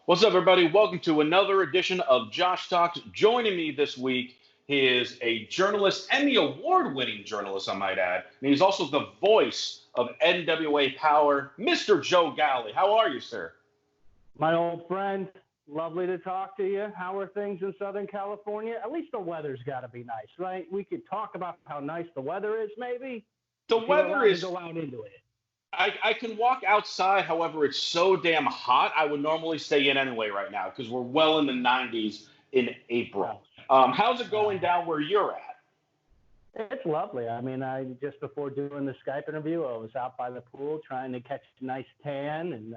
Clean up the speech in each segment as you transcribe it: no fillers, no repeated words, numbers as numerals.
What's up, everybody? Welcome to another edition of Josh Talks. Joining me this week, he is a journalist, Emmy Award-winning journalist, I might add, and he's also the voice of NWA Powerrr, Mr. Joe Galli. How are you, sir? My old friend, lovely to talk to you. How are things in Southern California? At least the weather's got to be nice, right? We could talk about how nice the weather is, maybe. The weather is. To go out into it. I can walk outside, however, it's so damn hot. I would normally stay in anyway right now because we're well in the 90s in April. How's it going down where you're at? It's lovely. I mean, just before doing the Skype interview, I was out by the pool trying to catch a nice tan, and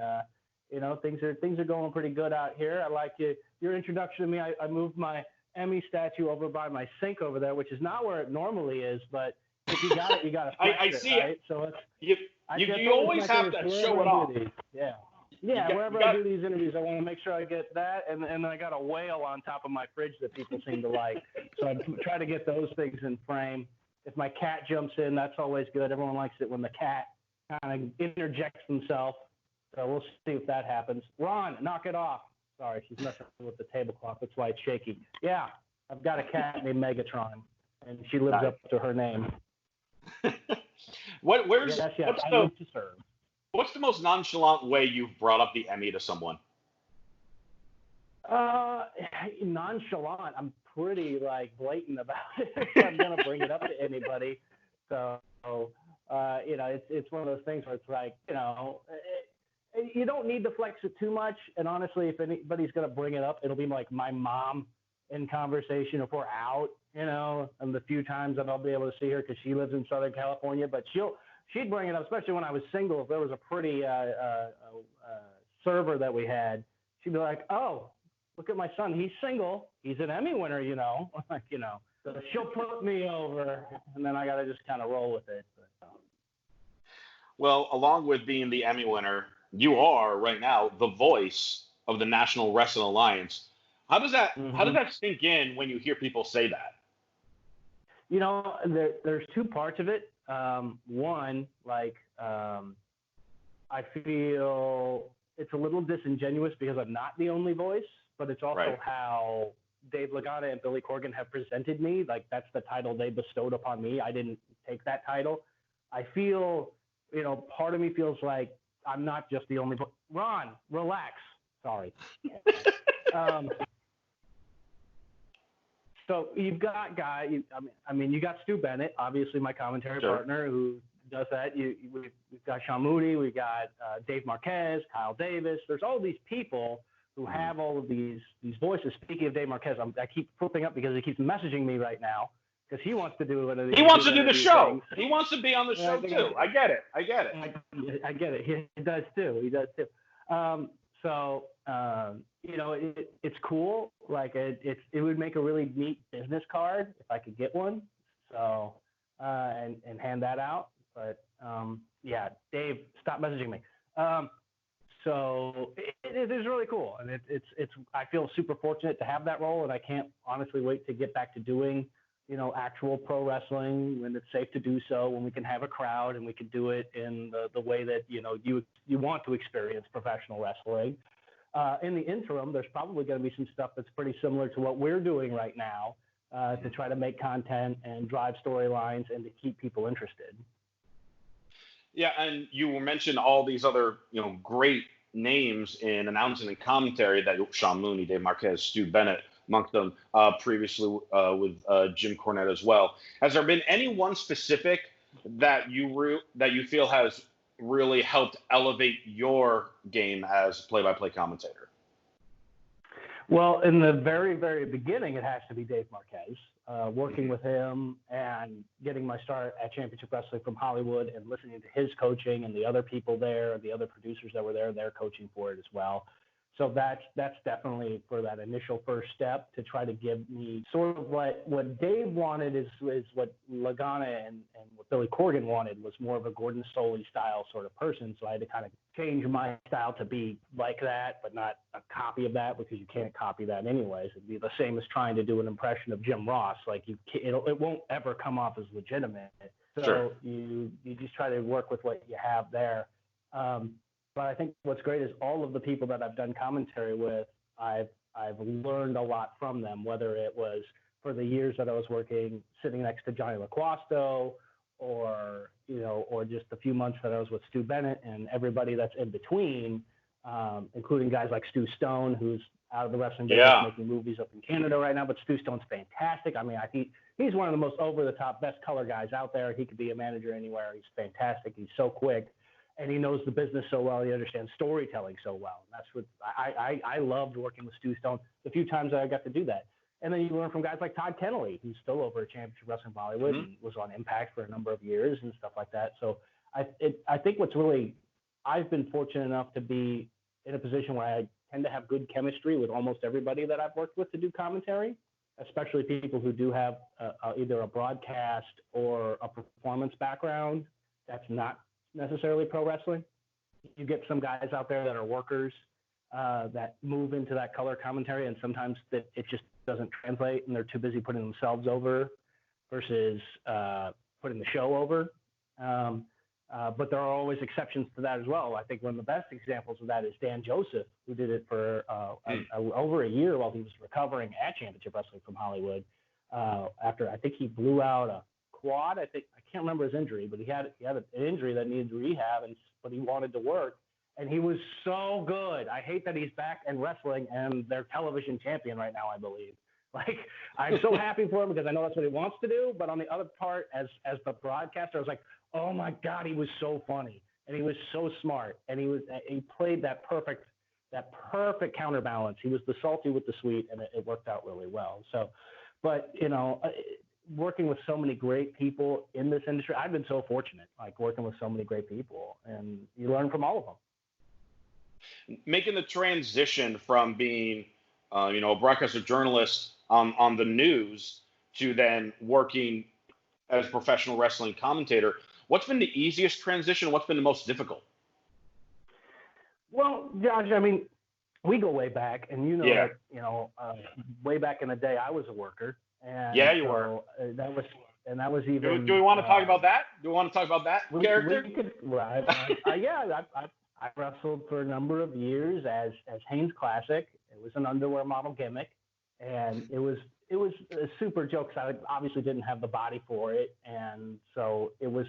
things are going pretty good out here. I like your introduction to me. I moved my Emmy statue over by my sink over there, which is not where it normally is, but if you got it, you got to flex I see it, right? So you always have to show it off. Wherever I do these interviews, I want to make sure I get that, and I got a whale on top of my fridge that people seem to like. So I try to get those things in frame. If my cat jumps in, that's always good. Everyone likes it when the cat kind of interjects themselves. So we'll see if that happens. Ron, knock it off. Sorry, she's messing with the tablecloth. That's why it's shaky. Yeah, I've got a cat named Megatron, and she lives up to her name. What's the most nonchalant way you've brought up the Emmy to someone? Nonchalant. I'm pretty blatant about it. I'm gonna bring it up to anybody. So it's one of those things where it's like, you don't need to flex it too much. And honestly, if anybody's gonna bring it up, it'll be like my mom in conversation if we're out, and the few times that I'll be able to see her because she lives in Southern California. But she'd bring it up, especially when I was single. If there was a pretty server that we had, she'd be like, "Oh, look at my son. He's single. He's an Emmy winner, So she'll put me over, and then I got to just kind of roll with it. Well, along with being the Emmy winner, you are right now the voice of the National Wrestling Alliance. How does that sink in when you hear people say that? There's two parts of it. One, I feel it's a little disingenuous because I'm not the only voice, but it's also how Dave Lagana and Billy Corgan have presented me. Like, that's the title they bestowed upon me. I didn't take that title. I feel, part of me feels like I'm not just the only voice. Ron, relax. Sorry. So you've got you got Stu Bennett, obviously my commentary partner, who does that. We've got Sean Mooney, we got Dave Marquez, Kyle Davis. There's all these people who have all of these voices. Speaking of Dave Marquez, I keep flipping up because he keeps messaging me right now because he wants to do one of these. He wants to do the show. Things. He wants to be on the show too. I get it. I get it. He does too. It's cool. It would make a really neat business card if I could get one. So, and hand that out. But Dave, stop messaging me. So it is really cool, and it's. I feel super fortunate to have that role, and I can't honestly wait to get back to doing, actual pro wrestling when it's safe to do so, when we can have a crowd and we can do it in the way that you want to experience professional wrestling. In the interim, there's probably going to be some stuff that's pretty similar to what we're doing right now to try to make content and drive storylines and to keep people interested. Yeah, and you mentioned all these other, great names in announcing and commentary that Sean Mooney, Dave Marquez, Stu Bennett, amongst them, previously with Jim Cornette as well. Has there been any one specific that you feel has really helped elevate your game as play-by-play commentator? Well, in the very, very beginning, it has to be Dave Marquez. Working with him and getting my start at Championship Wrestling from Hollywood and listening to his coaching and the other people there, the other producers that were there, they're coaching for it as well. So that's definitely for that initial first step to try to give me sort of what Dave wanted is what Lagana and what Billy Corgan wanted was more of a Gordon Soley style sort of person. So I had to kind of change my style to be like that, but not a copy of that because you can't copy that anyways. It'd be the same as trying to do an impression of Jim Ross. Like it won't ever come off as legitimate. So you just try to work with what you have there. But I think what's great is all of the people that I've done commentary with, I've learned a lot from them, whether it was for the years that I was working, sitting next to Johnny LaQuasto, or, or just the few months that I was with Stu Bennett and everybody that's in between, including guys like Stu Stone, who's out of the wrestling business, making movies up in Canada right now. But Stu Stone's fantastic. I mean, he's one of the most over-the-top, best color guys out there. He could be a manager anywhere. He's fantastic. He's so quick, and he knows the business so well. He understands storytelling so well. And that's what I loved working with Stu Stone the few times that I got to do that. And then you learn from guys like Todd Kennelly, who's still over at Championship Wrestling Bollywood and was on Impact for a number of years and stuff like that. So I think I've been fortunate enough to be in a position where I tend to have good chemistry with almost everybody that I've worked with to do commentary, especially people who do have either a broadcast or a performance background that's not necessarily pro wrestling. You get some guys out there that are workers that move into that color commentary, and sometimes it just doesn't translate, and they're too busy putting themselves over versus putting the show over. But there are always exceptions to that as well. I think one of the best examples of that is Dan Joseph, who did it for over a year while he was recovering at Championship Wrestling from Hollywood. After I think he blew out a quad. I can't remember his injury, but he had an injury that needed rehab, but he wanted to work, and he was so good. I hate that he's back and wrestling, and they're television champion right now, I believe. Like, I'm so happy for him because I know that's what he wants to do. But on the other part, as the broadcaster, I was like, oh my God, he was so funny, and he was so smart, and he played that perfect counterbalance. He was the salty with the sweet, and it worked out really well. So, but working with so many great people in this industry, I've been so fortunate, like working with so many great people, and you learn from all of them. Making the transition from being, a broadcaster journalist on the news to then working as a professional wrestling commentator, what's been the easiest transition? What's been the most difficult? Well, Josh, I mean, we go way back, and way back in the day, I was a worker. And you were. That was even. Do we want to talk about that? Do we want to talk about that character? I wrestled for a number of years as Haynes Classic. It was an underwear model gimmick, and it was a super joke. I obviously didn't have the body for it, and so it was.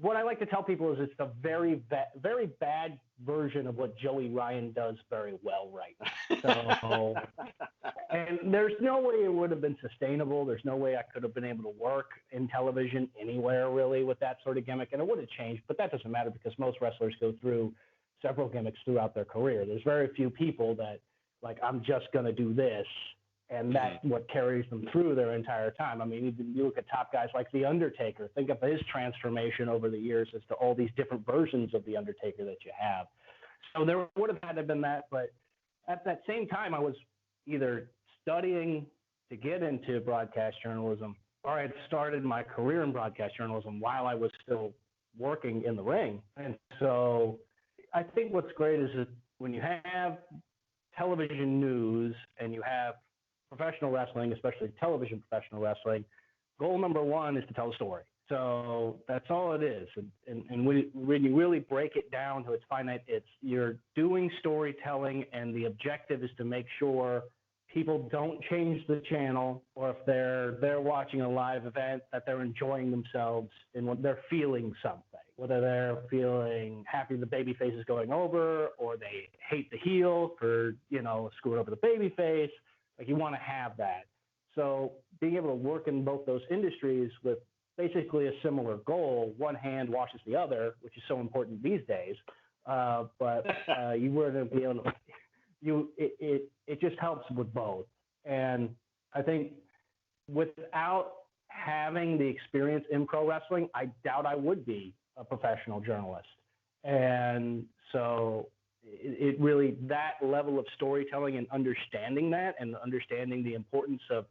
What I like to tell people is it's a very very bad version of what Joey Ryan does very well right now. So, and there's no way it would have been sustainable. There's no way I could have been able to work in television anywhere really with that sort of gimmick, and it would have changed. But that doesn't matter because most wrestlers go through several gimmicks throughout their career. There's very few people that like, I'm just going to do this, and that's what carries them through their entire time. I mean, even you look at top guys like The Undertaker. Think of his transformation over the years as to all these different versions of The Undertaker that you have. So there would have had to have been that. But at that same time, I was either studying to get into broadcast journalism, or I had started my career in broadcast journalism while I was still working in the ring. And so I think what's great is that when you have television news and you have professional wrestling, especially television professional wrestling, goal number one is to tell a story. So that's all it is. And when you really break it down to its finite, you're doing storytelling, and the objective is to make sure people don't change the channel, or if they're watching a live event, that they're enjoying themselves and they're feeling something, whether they're feeling happy the babyface is going over, or they hate the heel for, screwing over the babyface. Like, you want to have that. So being able to work in both those industries with basically a similar goal, one hand washes the other, which is so important these days. But you wouldn't be able to. It just helps with both. And I think without having the experience in pro wrestling, I doubt I would be a professional journalist. And so it really, that level of storytelling and understanding that, and understanding the importance of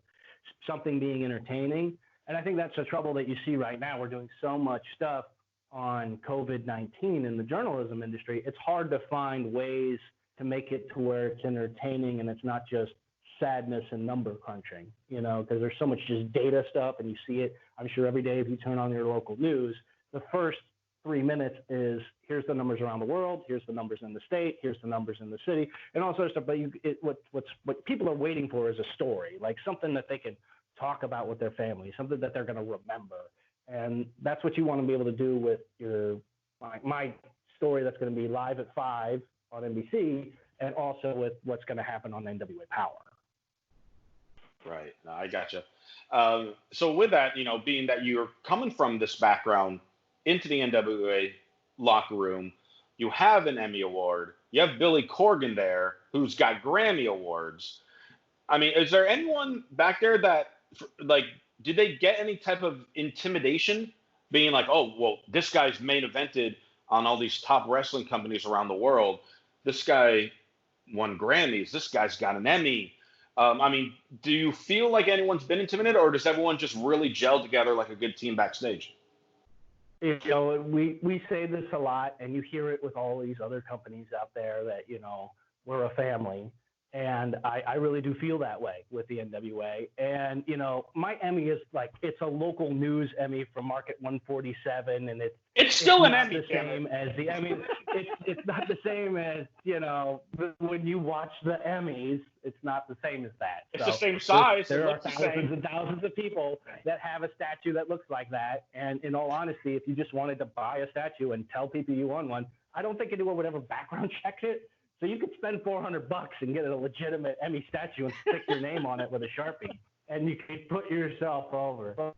something being entertaining. And I think that's the trouble that you see right now. We're doing so much stuff on COVID-19 in the journalism industry. It's hard to find ways to make it to where it's entertaining and it's not just sadness and number crunching, because there's so much just data stuff, and you see it, I'm sure, every day if you turn on your local news. The first 3 minutes is here's the numbers around the world, here's the numbers in the state, here's the numbers in the city, and all sorts of stuff. But what people are waiting for is a story, like something that they can talk about with their family, something that they're going to remember. And that's what you want to be able to do with my story that's going to be live at 5 on NBC, and also with what's going to happen on NWA Powerrr. Right. No, I gotcha. So with that, being that you're coming from this background into the NWA locker room, you have an Emmy award. You have Billy Corgan there, who's got Grammy awards. I mean, is there anyone back there that, like, did they get any type of intimidation, being like, oh, well, this guy's main evented on all these top wrestling companies around the world. This guy won Grammys. This guy's got an Emmy. I mean, do you feel like anyone's been intimidated, or does everyone just really gel together like a good team backstage? We say this a lot, and you hear it with all these other companies out there that, we're a family. And I really do feel that way with the NWA. And, my Emmy is like, it's a local news Emmy from Market 147. And it's still an Emmy. The same as the Emmy. It's not the same as, when you watch the Emmys, it's not the same as that. It's the same size. There are thousands and thousands of people that have a statue that looks like that. And in all honesty, if you just wanted to buy a statue and tell people you won one, I don't think anyone would ever background check it. So you could spend $400 and get a legitimate Emmy statue and stick your name on it with a Sharpie, and you could put yourself over. But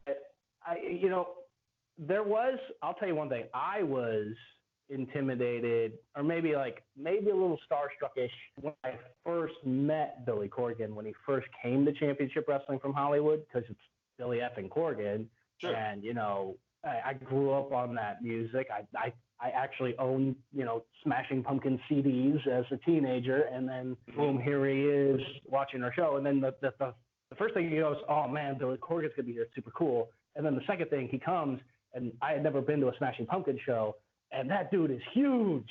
I'll tell you one thing. I was intimidated, or maybe a little starstruck-ish when I first met Billy Corgan, when he first came to Championship Wrestling from Hollywood, because it's Billy effing Corgan. Sure. And, I grew up on that music. I actually owned, Smashing Pumpkins CDs as a teenager, and then boom, here he is watching our show. And then the first thing he goes, oh man, Billy Corgan's gonna be here, it's super cool. And then the second thing, he comes, and I had never been to a Smashing Pumpkins show, and that dude is huge.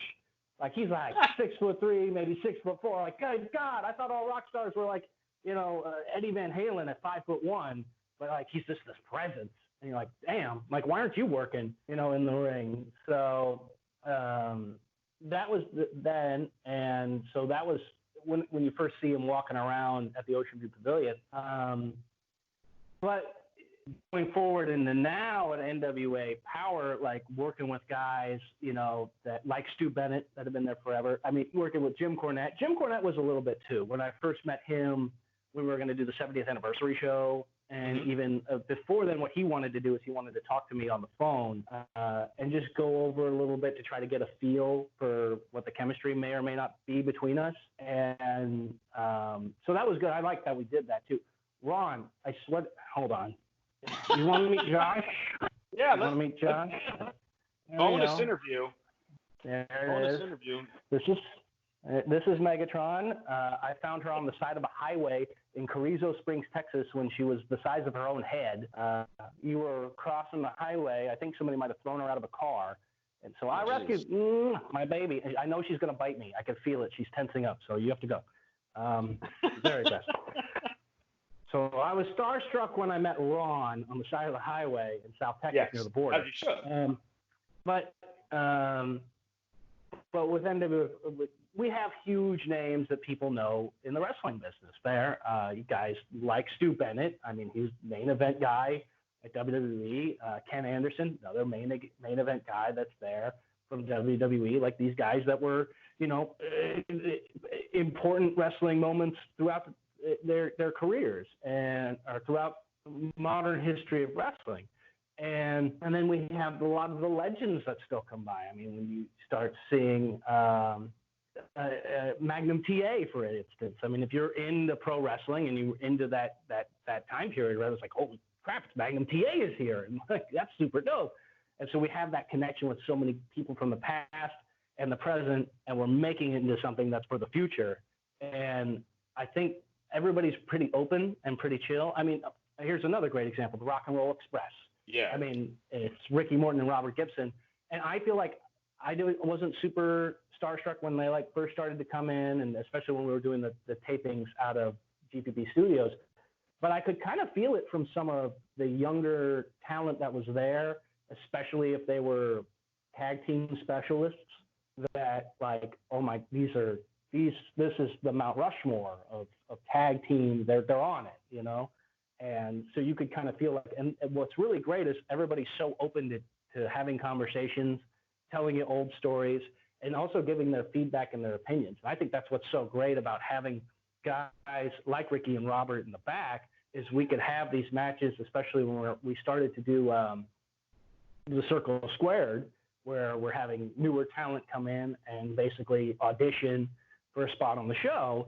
Like he's like 6'3", maybe 6'4". Like, good God, I thought all rock stars were like, Eddie Van Halen at 5'1", but like he's just this presence. And you're like, damn, like, why aren't you working, in the ring? So that was then. And so that was when you first see him walking around at the Ocean View Pavilion. But going forward into now at NWA Powerrr, like working with guys, that like Stu Bennett that have been there forever. I mean, working with Jim Cornette. Jim Cornette was a little bit too. When I first met him, we were going to do the 70th anniversary show. And even before then, what he wanted to do is he wanted to talk to me on the phone and just go over a little bit to try to get a feel for what the chemistry may or may not be between us. And so that was good. I like that we did that too. Ron, I swear, hold on. You want to meet Josh? Yeah, you want to meet Josh? Bonus interview. There Bonus it is. interview. This is Megatron. I found her on the side of a highway in Carrizo Springs, Texas, when she was the size of her own head. You were crossing the highway. I think somebody might have thrown her out of a car. And so I rescued my baby. I know she's going to bite me. I can feel it. She's tensing up, so you have to go. Very aggressive. So I was starstruck when I met Ron on the side of the highway in South Texas near the border. As you should. But with NWA, we have huge names that people know in the wrestling business there. You guys like Stu Bennett. I mean, he's main event guy at WWE. Ken Anderson, another main event guy that's there from WWE. Like these guys that were, important wrestling moments throughout their careers and or throughout modern history of wrestling. And then we have a lot of the legends that still come by. I mean, when you start seeing Magnum TA, for instance. I mean, if you're into pro wrestling and you're into that time period, where it's like, holy crap, it's Magnum TA is here, and like, that's super dope. And so we have that connection with so many people from the past and the present, and we're making it into something that's for the future. And I think everybody's pretty open and pretty chill. I mean, here's another great example: the Rock and Roll Express. Yeah. I mean, it's Ricky Morton and Robert Gibson, and I feel like I wasn't super starstruck when they first started to come in, and especially when we were doing the tapings out of GPP Studios. But I could kind of feel it from some of the younger talent that was there, especially if they were tag team specialists that like, oh my, this is the Mount Rushmore of tag teams. They're on it, you know? And so you could kind of feel like, and what's really great is everybody's so open to having conversations, telling you old stories, and also giving their feedback and their opinions. And I think that's what's so great about having guys like Ricky and Robert in the back, is we could have these matches, especially when we started to do the Circle Squared, where we're having newer talent come in and basically audition for a spot on the show,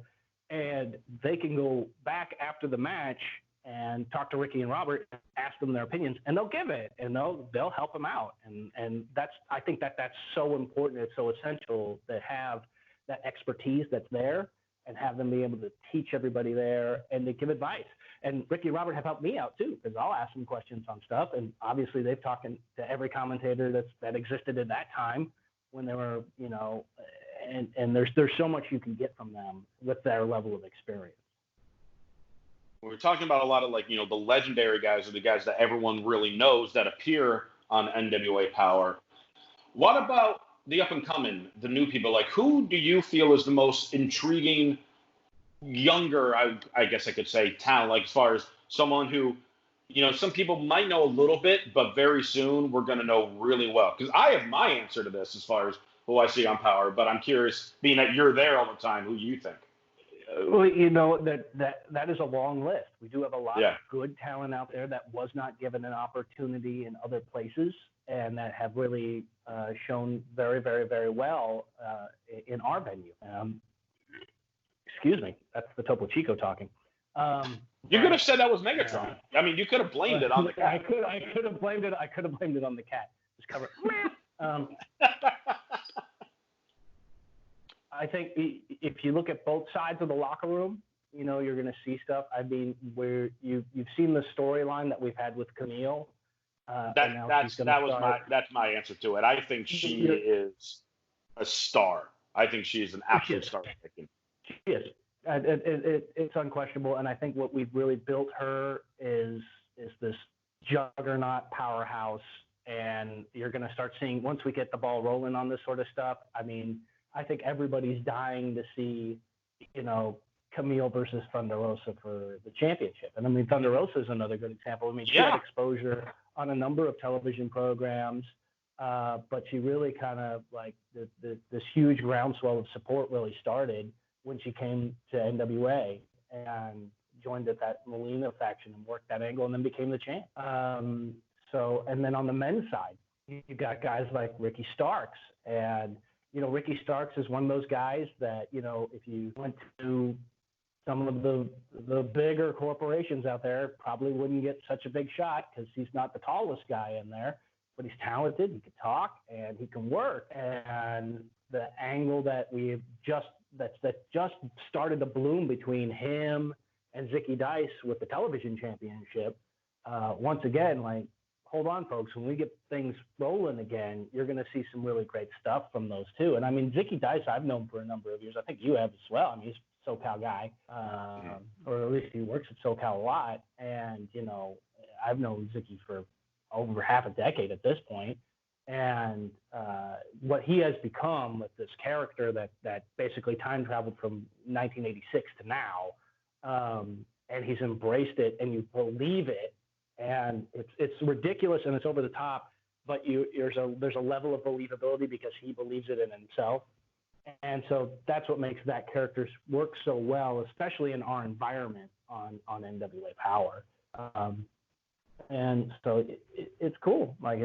and they can go back after the match and talk to Ricky and Robert, ask them their opinions, and they'll give it, and they'll help them out. And I think that's so important. It's so essential to have that expertise that's there and have them be able to teach everybody there and to give advice. And Ricky and Robert have helped me out too, because I'll ask them questions on stuff. And obviously they've talked to every commentator that existed at that time when they were, you know, and there's so much you can get from them with their level of experience. We're talking about a lot of, like, you know, the legendary guys, or the guys that everyone really knows that appear on NWA Powerrr. What about the up and coming, the new people? Like, who do you feel is the most intriguing younger, I guess I could say, talent? Like, as far as someone who, you know, some people might know a little bit, but very soon we're going to know really well. Because I have my answer to this as far as who I see on Powerrr, but I'm curious, being that you're there all the time, who you think? Well, you know, that is a long list. We do have a lot of good talent out there that was not given an opportunity in other places and that have really shown very, very, very well in our venue. Excuse me, that's the Topo Chico talking. You could have said that was Megatron. I mean, you could have blamed it on the cat. I could have blamed it on the cat. Just cover it. I think if you look at both sides of the locker room, you know, you're going to see stuff. I mean, where you've seen the storyline that we've had with Camille. That's my answer to it. I think she is a star. I think she is an absolute star. She is. It's unquestionable, and I think what we've really built her is this juggernaut powerhouse. And you're going to start seeing, once we get the ball rolling on this sort of stuff, I mean, I think everybody's dying to see, you know, Camille versus Thunder Rosa for the championship. And I mean, Thunder Rosa is another good example. I mean, she had exposure on a number of television programs, but she really kind of like this huge groundswell of support really started when she came to NWA and joined at that Molina faction and worked that angle and then became the champ. And then on the men's side, you got guys like Ricky Starks. And, you know, Ricky Starks is one of those guys that, you know, if you went to some of the bigger corporations out there, probably wouldn't get such a big shot because he's not the tallest guy in there, but he's talented, he can talk, and he can work. And the angle that that just started to bloom between him and Zicky Dice with the television championship, once again, like, hold on, folks. When we get things rolling again, you're going to see some really great stuff from those two. And I mean, Zicky Dice, I've known for a number of years. I think you have as well. I mean, he's a SoCal guy, or at least he works at SoCal a lot. And, you know, I've known Zicky for over half a decade at this point. And what he has become with this character that basically time traveled from 1986 to now, and he's embraced it, and you believe it. And it's ridiculous and it's over the top, but there's a level of believability because he believes it in himself. And so that's what makes that character work so well, especially in our environment on NWA Powerrr. And so it's cool. Like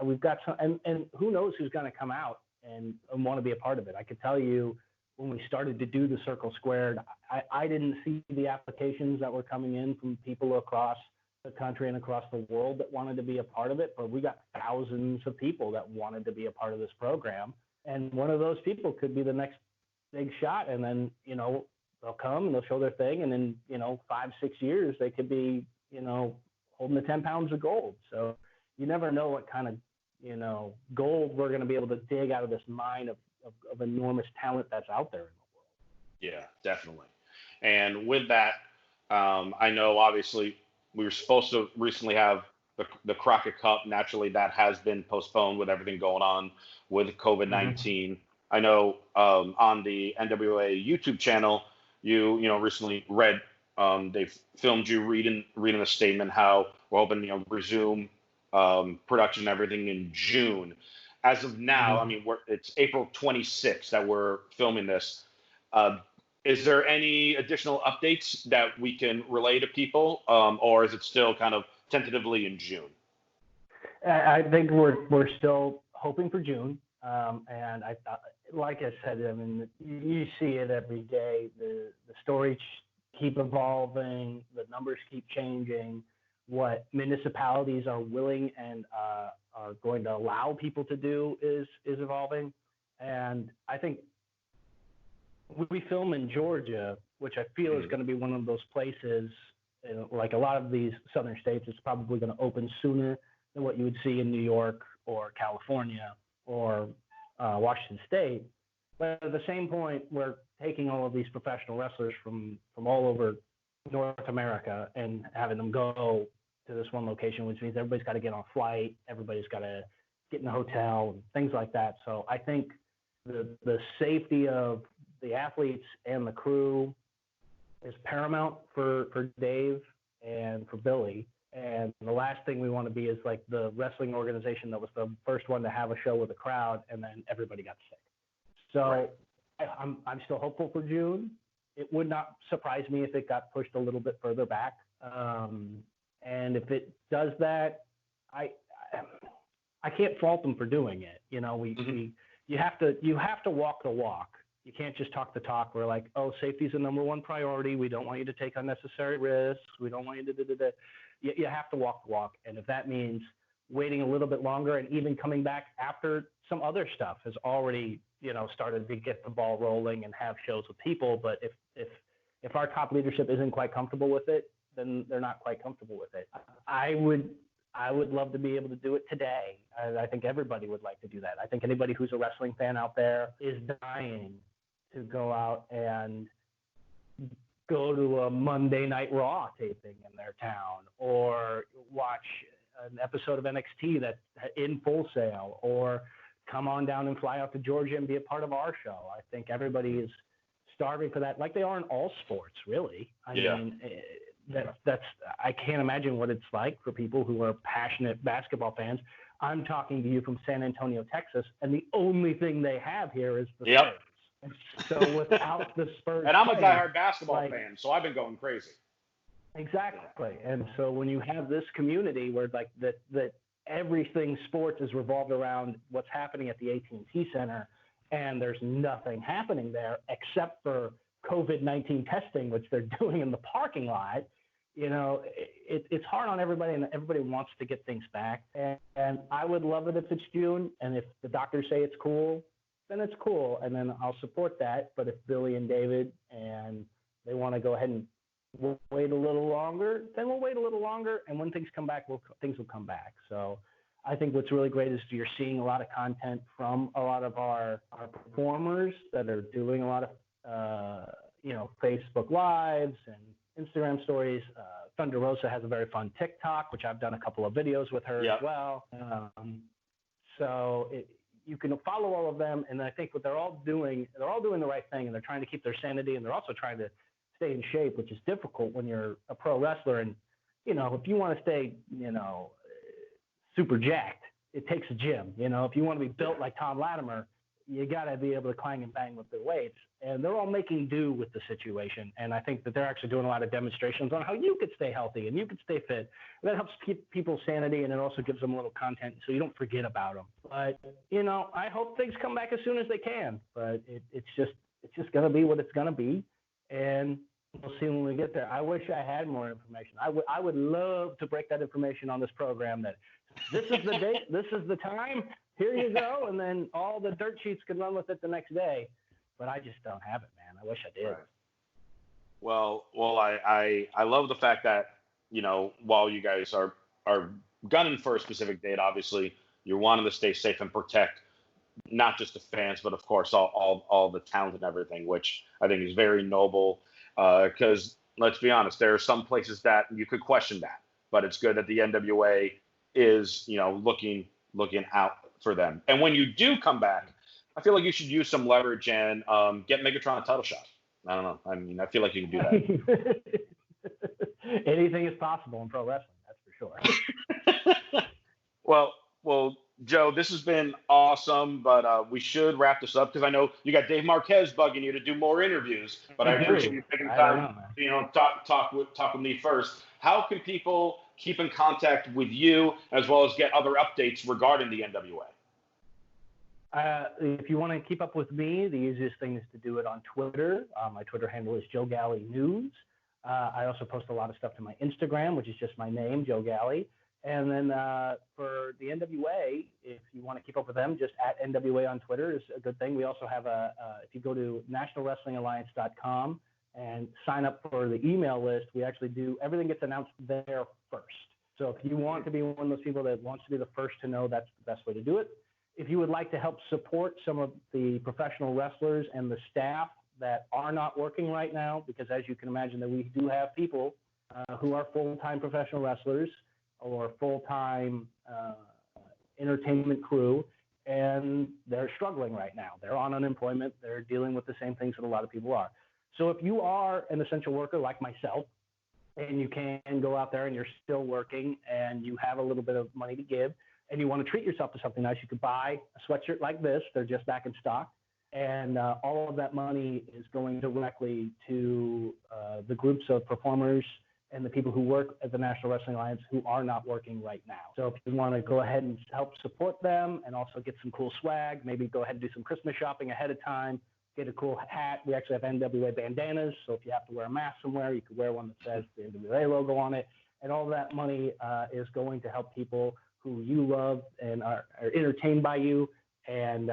we've got some, and who knows who's going to come out and want to be a part of it. I could tell you when we started to do the Circle Squared, I didn't see the applications that were coming in from people across the country and across the world that wanted to be a part of it, but we got thousands of people that wanted to be a part of this program. And one of those people could be the next big shot. And then, you know, they'll come and they'll show their thing. And then, you know, 5-6 years, they could be, you know, holding the 10 pounds of gold. So you never know what kind of, you know, gold we're going to be able to dig out of this mine of enormous talent that's out there in the world. Yeah, definitely. And with that, I know obviously we were supposed to recently have the Crockett Cup. Naturally, that has been postponed with everything going on with COVID-19. I know on the NWA YouTube channel, you recently read they filmed you reading a statement how we're hoping resume production and everything in June. As of now, I mean, it's April 26th that we're filming this. Is there any additional updates that we can relay to people, or is it still kind of tentatively in June? I think we're still hoping for June, and like I said, I mean, you see it every day. The stories keep evolving, the numbers keep changing. What municipalities are willing and are going to allow people to do is evolving, and I think we film in Georgia, which I feel is going to be one of those places. Like a lot of these southern states, it's probably going to open sooner than what you would see in New York or California or Washington State. But at the same point, we're taking all of these professional wrestlers from all over North America and having them go to this one location, which means everybody's got to get on a flight, everybody's got to get in a hotel, and things like that. So I think the safety of the athletes and the crew is paramount for Dave and for Billy. And the last thing we want to be is like the wrestling organization that was the first one to have a show with a crowd, and then everybody got sick. So I'm still hopeful for June. It would not surprise me if it got pushed a little bit further back. And if it does that, I can't fault them for doing it. You know, you have to walk the walk. You can't just talk the talk. We're like, oh, safety's the number one priority. We don't want you to take unnecessary risks. We don't want you to You have to walk the walk. And if that means waiting a little bit longer and even coming back after some other stuff has already, started to get the ball rolling and have shows with people. But if our top leadership isn't quite comfortable with it, then they're not quite comfortable with it. I would love to be able to do it today. I think everybody would like to do that. I think anybody who's a wrestling fan out there is dying to go out and go to a Monday Night Raw taping in their town, or watch an episode of NXT that's in Full Sail, or come on down and fly out to Georgia and be a part of our show. I think everybody is starving for that, like they are in all sports, really. I mean, that's I can't imagine what it's like for people who are passionate basketball fans. I'm talking to you from San Antonio, Texas, and the only thing they have here is the Spurs. And so without the Spurs, and I'm a diehard basketball fan, so I've been going crazy. Exactly, and so when you have this community where like that everything sports is revolved around what's happening at the AT&T Center, and there's nothing happening there except for COVID-19 testing, which they're doing in the parking lot. It's hard on everybody, and everybody wants to get things back. And I would love it if it's June, and if the doctors say it's cool, then it's cool, and then I'll support that. But if Billy and David and they want to go ahead and we'll wait a little longer, then we'll wait a little longer, and when things come back, things will come back. So I think what's really great is you're seeing a lot of content from a lot of our performers that are doing a lot of Facebook Lives and Instagram stories. Thunder Rosa has a very fun TikTok, which I've done a couple of videos with her as well. You can follow all of them, and I think what they're all doing the right thing, and they're trying to keep their sanity, and they're also trying to stay in shape, which is difficult when you're a pro wrestler. And, if you want to stay, super jacked, it takes a gym. If you want to be built like Tom Latimer, you got to be able to clang and bang with their weights. And they're all making do with the situation. And I think that they're actually doing a lot of demonstrations on how you could stay healthy and you could stay fit. And that helps keep people's sanity, and it also gives them a little content so you don't forget about them. But, I hope things come back as soon as they can. But it's just going to be what it's going to be. And we'll see when we get there. I wish I had more information. I would love to break that information on this program that this is the date, this is the time, here you go, and then all the dirt sheets can run with it the next day. But I just don't have it, man. I wish I did. Right. Well, I love the fact that, while you guys are gunning for a specific date, obviously you're wanting to stay safe and protect not just the fans, but of course all the talent and everything, which I think is very noble. Because let's be honest, there are some places that you could question that, but it's good that the NWA is, looking out for them. And when you do come back, I feel like you should use some leverage and get Megatron a title shot. I don't know. I mean, I feel like you can do that. Anything is possible in pro wrestling, that's for sure. Well, Joe, this has been awesome, but we should wrap this up because I know you got Dave Marquez bugging you to do more interviews. But I appreciate you taking time, talk with me first. How can people keep in contact with you as well as get other updates regarding the NWA? If you want to keep up with me, the easiest thing is to do it on Twitter. My Twitter handle is Joe Galli News. I also post a lot of stuff to my Instagram, which is just my name, Joe Galli. And then for the NWA, if you want to keep up with them, just at NWA on Twitter is a good thing. We also have if you go to nationalwrestlingalliance.com and sign up for the email list, we actually do, everything gets announced there first. So if you want to be one of those people that wants to be the first to know, that's the best way to do it. If you would like to help support some of the professional wrestlers and the staff that are not working right now, because as you can imagine that we do have people who are full-time professional wrestlers or full-time entertainment crew, and they're struggling right now. They're on unemployment. They're dealing with the same things that a lot of people are. So if you are an essential worker like myself, and you can go out there and you're still working and you have a little bit of money to give, and you want to treat yourself to something nice, you could buy a sweatshirt like this. They're just back in stock. And all of that money is going directly to the groups of performers and the people who work at the National Wrestling Alliance who are not working right now. So if you want to go ahead and help support them and also get some cool swag, maybe go ahead and do some Christmas shopping ahead of time, get a cool hat. We actually have NWA bandanas. So if you have to wear a mask somewhere, you could wear one that says the NWA logo on it. And all that money is going to help people who you love and are entertained by you. And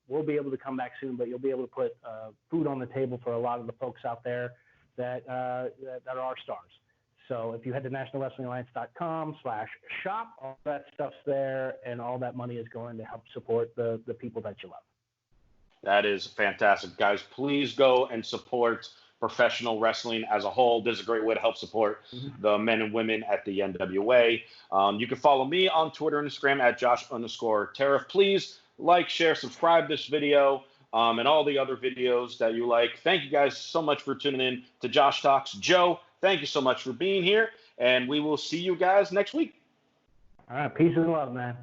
we'll be able to come back soon, but you'll be able to put food on the table for a lot of the folks out there that are our stars. So if you head to nationalwrestlingalliance.com/shop, all that stuff's there, and all that money is going to help support the people that you love. That is fantastic. Guys, please go and support professional wrestling as a whole. This is a great way to help support the men and women at the NWA. You can follow me on Twitter and Instagram at Josh_Tariff. Please like, share, subscribe this video, and all the other videos that you like. Thank you guys so much for tuning in to Josh Talks. Joe, thank you so much for being here, and we will see you guys next week. All right, peace and love, man.